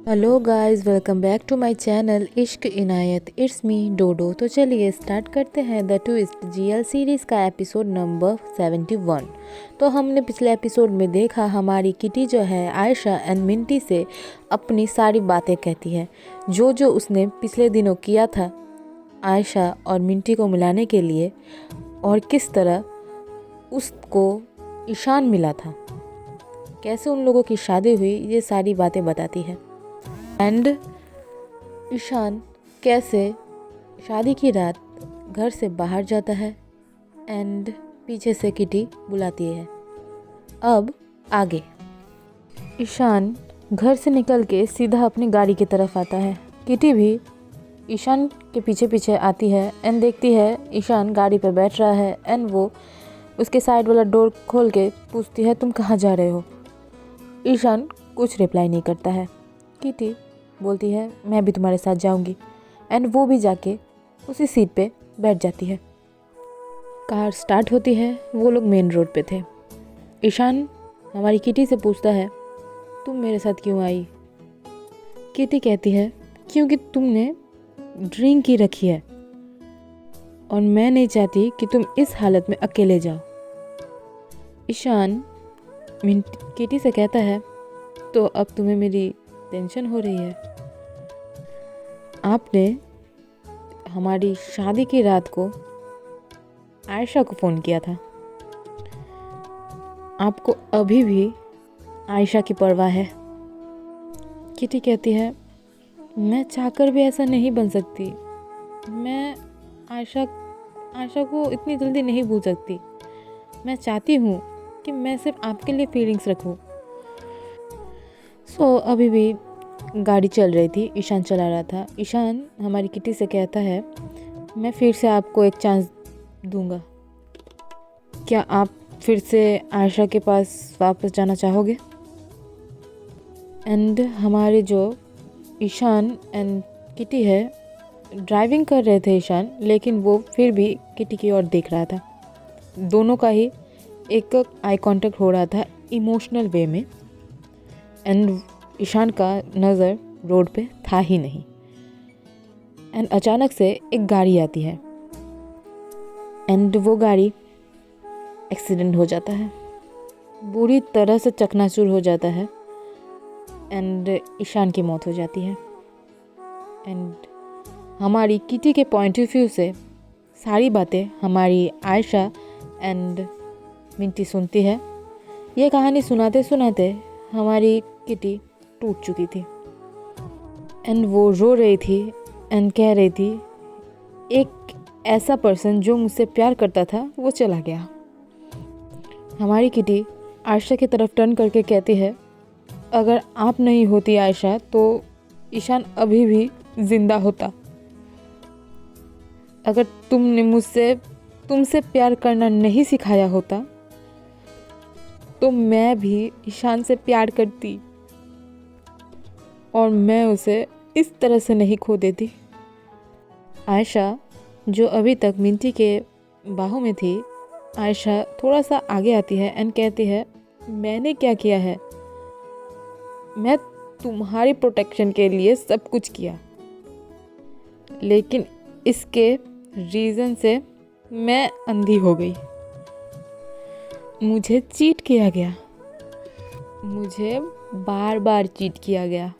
Hello guys, welcome back to my channel Ishq Inayat. It's me डोडो। तो चलिए start करते हैं द ट्विस्ट जीएल सीरीज़ का एपिसोड नंबर 71। तो हमने पिछले एपिसोड में देखा हमारी किटी जो है आयशा एंड मिंटी से अपनी सारी बातें कहती है, जो उसने पिछले दिनों किया था आयशा और मिंटी को मिलाने के लिए, और किस तरह उसको ईशान मिला था, कैसे उन लोगों की शादी हुई, ये सारी बातें बताती है। एंड ईशान कैसे शादी की रात घर से बाहर जाता है एंड पीछे से किटी बुलाती है। अब आगे ईशान घर से निकल के सीधा अपनी गाड़ी की तरफ आता है। किटी भी ईशान के पीछे पीछे आती है एंड देखती है ईशान गाड़ी पर बैठ रहा है एंड वो उसके साइड वाला डोर खोल के पूछती है, तुम कहाँ जा रहे हो? ईशान कुछ रिप्लाई नहीं करता है। किटी बोलती है, मैं भी तुम्हारे साथ जाऊंगी, एंड वो भी जाके उसी सीट पे बैठ जाती है। कार स्टार्ट होती है। वो लोग मेन रोड पे थे। ईशान हमारी किटी से पूछता है, तुम मेरे साथ क्यों आई? किटी कहती है, क्योंकि तुमने ड्रिंक की रखी है और मैं नहीं चाहती कि तुम इस हालत में अकेले जाओ। ईशान किटी से कहता है, तो अब तुम्हें मेरी टेंशन हो रही है? आपने हमारी शादी की रात को आयशा को फ़ोन किया था। आपको अभी भी आयशा की परवाह है? किटी कहती है, मैं चाहकर भी ऐसा नहीं बन सकती। मैं आयशा को इतनी जल्दी नहीं भूल सकती। मैं चाहती हूँ कि मैं सिर्फ आपके लिए फीलिंग्स रखूँ। अभी भी गाड़ी चल रही थी, ईशान चला रहा था। ईशान हमारी किटी से कहता है, मैं फिर से आपको एक चांस दूंगा, क्या आप फिर से आयशा के पास वापस जाना चाहोगे? एंड हमारे जो ईशान एंड किटी है, ड्राइविंग कर रहे थे ईशान, लेकिन वो फिर भी किटी की ओर देख रहा था। दोनों का ही एक आई कांटेक्ट हो रहा था इमोशनल वे में, एंड ईशान का नज़र रोड पे था ही नहीं। एंड अचानक से एक गाड़ी आती है एंड वो गाड़ी एक्सीडेंट हो जाता है, बुरी तरह से चकनाचूर हो जाता है एंड ईशान की मौत हो जाती है। एंड हमारी किटी के पॉइंट ऑफ व्यू से सारी बातें हमारी आयशा एंड मिंटी सुनती है। ये कहानी सुनाते सुनाते हमारी किटी टूट चुकी थी एंड वो रो रही थी एंड कह रही थी, एक ऐसा पर्सन जो मुझसे प्यार करता था वो चला गया। हमारी किटी आयशा की तरफ टर्न करके कहती है, अगर आप नहीं होती आयशा तो ईशान अभी भी जिंदा होता। अगर तुमने तुमसे प्यार करना नहीं सिखाया होता तो मैं भी ईशान से प्यार करती और मैं उसे इस तरह से नहीं खो देती। आयशा जो अभी तक मिंटी के बाहों में थी, आयशा थोड़ा सा आगे आती है एंड कहती है, मैंने क्या किया है? मैं तुम्हारी प्रोटेक्शन के लिए सब कुछ किया, लेकिन इसके रीज़न से मैं अंधी हो गई। मुझे चीट किया गया, मुझे बार बार चीट किया गया।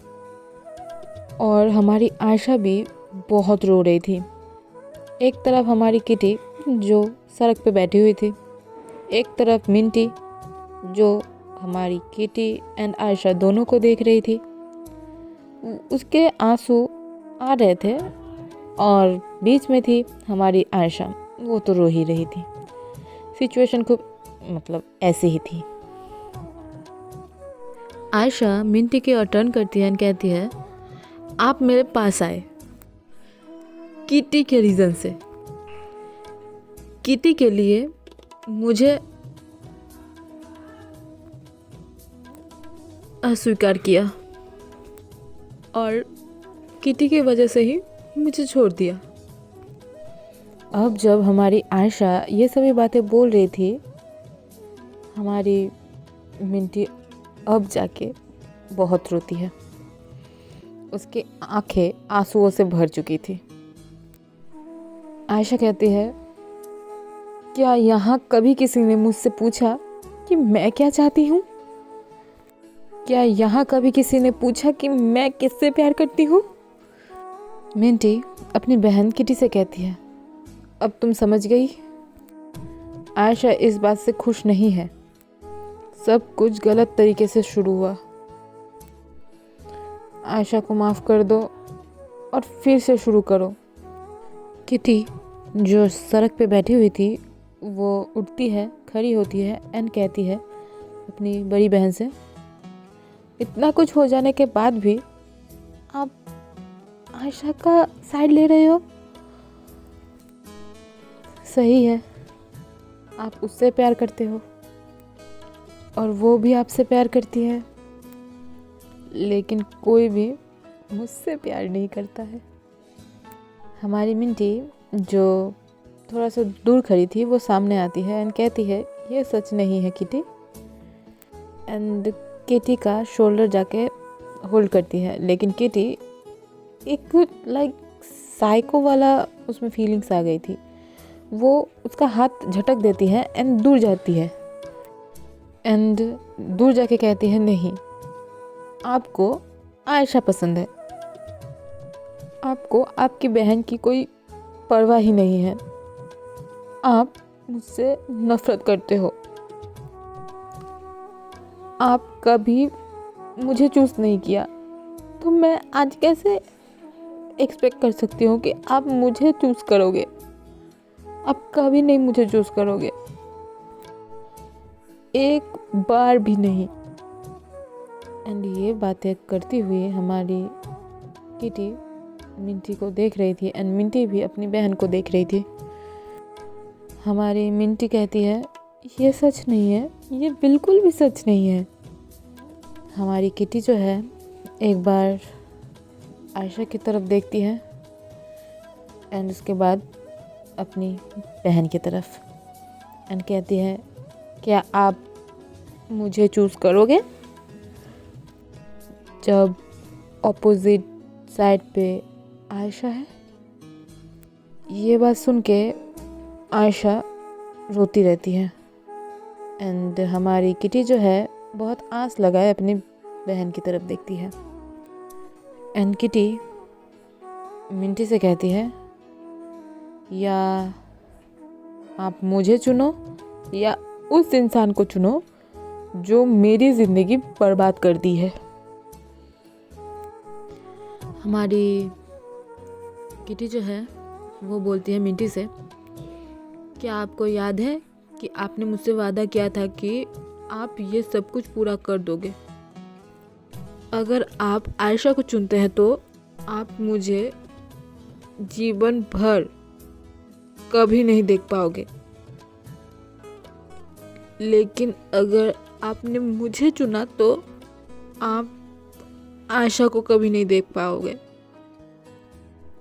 और हमारी आयशा भी बहुत रो रही थी। एक तरफ हमारी किटी जो सड़क पे बैठी हुई थी, एक तरफ मिंटी जो हमारी किटी एंड आयशा दोनों को देख रही थी। उसके आंसू आ रहे थे और बीच में थी हमारी आयशा, वो तो रो ही रही थी। सिचुएशन खूब ऐसे ही थी। आयशा मिंटी की ओर टर्न करती है एंड कहती है, आप मेरे पास आए किटी के रीज़न से। किटी के लिए मुझे अस्वीकार किया और किटी की वजह से ही मुझे छोड़ दिया। अब जब हमारी आयशा ये सभी बातें बोल रही थी, हमारी मिंटी अब जाके बहुत रोती है उसकी आंखें आंसुओं से भर चुकी थी। आयशा कहती है, क्या यहाँ कभी किसी ने मुझसे पूछा कि मैं क्या चाहती हूँ? क्या यहाँ कभी किसी ने पूछा कि मैं किससे प्यार करती हूँ? मिंटी अपनी बहन किटी से कहती है, अब तुम समझ गई? आयशा इस बात से खुश नहीं है। सब कुछ गलत तरीके से शुरू हुआ। आयशा को माफ़ कर दो और फिर से शुरू करो। किटी जो सड़क पे बैठी हुई थी वो उठती है, खड़ी होती है एंड कहती है अपनी बड़ी बहन से, इतना कुछ हो जाने के बाद भी आप आयशा का साइड ले रहे हो? सही है, आप उससे प्यार करते हो और वो भी आपसे प्यार करती है, लेकिन कोई भी मुझसे प्यार नहीं करता है। हमारी मिंटी जो थोड़ा सा दूर खड़ी थी वो सामने आती है एंड कहती है, ये सच नहीं है किटी। एंड किटी का शोल्डर जाके होल्ड करती है, लेकिन किटी एक लाइक साइको वाला उसमें फीलिंग्स आ गई थी। वो उसका हाथ झटक देती है एंड दूर जाती है एंड दूर जाके कहती है, नहीं, आपको आयशा पसंद है, आपको आपकी बहन की कोई परवाह ही नहीं है, आप मुझसे नफरत करते हो, आप कभी मुझे चूज नहीं किया, तो मैं आज कैसे एक्सपेक्ट कर सकती हूँ कि आप मुझे चूज करोगे? आप कभी नहीं मुझे चूज करोगे, एक बार भी नहीं। एंड ये बातें करती हुई हमारी किटी मिंटी को देख रही थी एंड मिंटी भी अपनी बहन को देख रही थी। हमारी मिंटी कहती है, ये सच नहीं है, ये बिल्कुल भी सच नहीं है। हमारी किटी जो है एक बार आयशा की तरफ देखती है एंड उसके बाद अपनी बहन की तरफ एंड कहती है, क्या आप मुझे चूज़ करोगे? जब ऑपोजिट साइड पे आयशा है। ये बात सुन के आयशा रोती रहती है एंड हमारी किटी जो है बहुत आस लगाए अपनी बहन की तरफ देखती है एंड किटी मिंटी से कहती है, या आप मुझे चुनो या उस इंसान को चुनो जो मेरी ज़िंदगी बर्बाद कर दी है। हमारी किटी जो है वो बोलती है मिंटी से, क्या आपको याद है कि आपने मुझसे वादा किया था कि आप ये सब कुछ पूरा कर दोगे? अगर आप आयशा को चुनते हैं तो आप मुझे जीवन भर कभी नहीं देख पाओगे, लेकिन अगर आपने मुझे चुना तो आप आयशा को कभी नहीं देख पाओगे।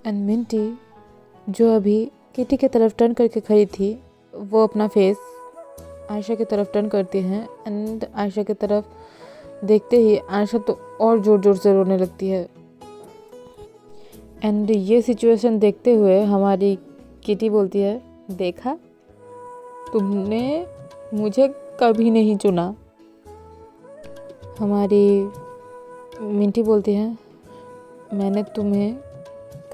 एंड मिंटी जो अभी किटी की तरफ टर्न करके खड़ी थी वो अपना फेस आयशा की तरफ टर्न करती है एंड आयशा की तरफ देखते ही आयशा तो और ज़ोर ज़ोर से रोने लगती है। एंड ये सिचुएशन देखते हुए हमारी किटी बोलती है, देखा, तुमने मुझे कभी नहीं चुना। हमारी मिंटी बोलती है, मैंने तुम्हें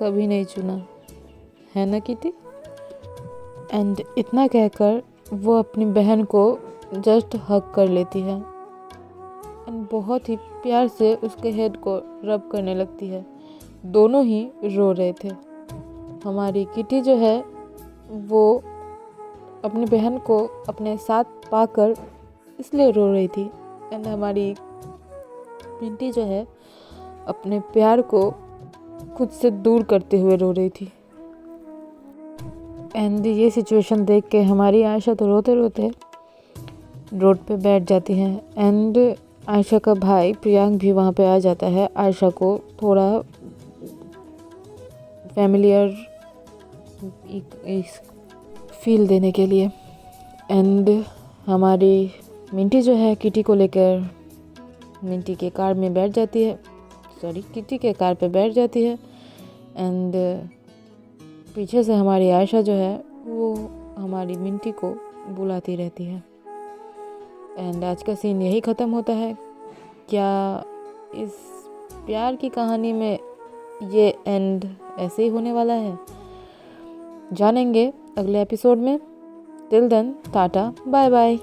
कभी नहीं चुना, है ना किटी? एंड इतना कहकर वो अपनी बहन को जस्ट हग कर लेती है एंड बहुत ही प्यार से उसके हेड को रब करने लगती है। दोनों ही रो रहे थे। हमारी किटी जो है वो अपनी बहन को अपने साथ पाकर इसलिए रो रही थी एंड हमारी मिंटी जो है अपने प्यार को खुद से दूर करते हुए रो रही थी। एंड ये सिचुएशन देख के हमारी आयशा तो रोते रोते रोड पे बैठ जाती है एंड आयशा का भाई प्रियांक भी वहाँ पे आ जाता है आयशा को थोड़ा फैमिलियर फील देने के लिए। एंड हमारी मिंटी जो है किटी को लेकर मिंटी के कार में बैठ जाती है। किटी के कार पे बैठ जाती है एंड पीछे से हमारी आयशा जो है वो हमारी मिंटी को बुलाती रहती है। एंड आज का सीन यही ख़त्म होता है। क्या इस प्यार की कहानी में ये एंड ऐसे ही होने वाला है, जानेंगे अगले एपिसोड में। Till then tata bye bye.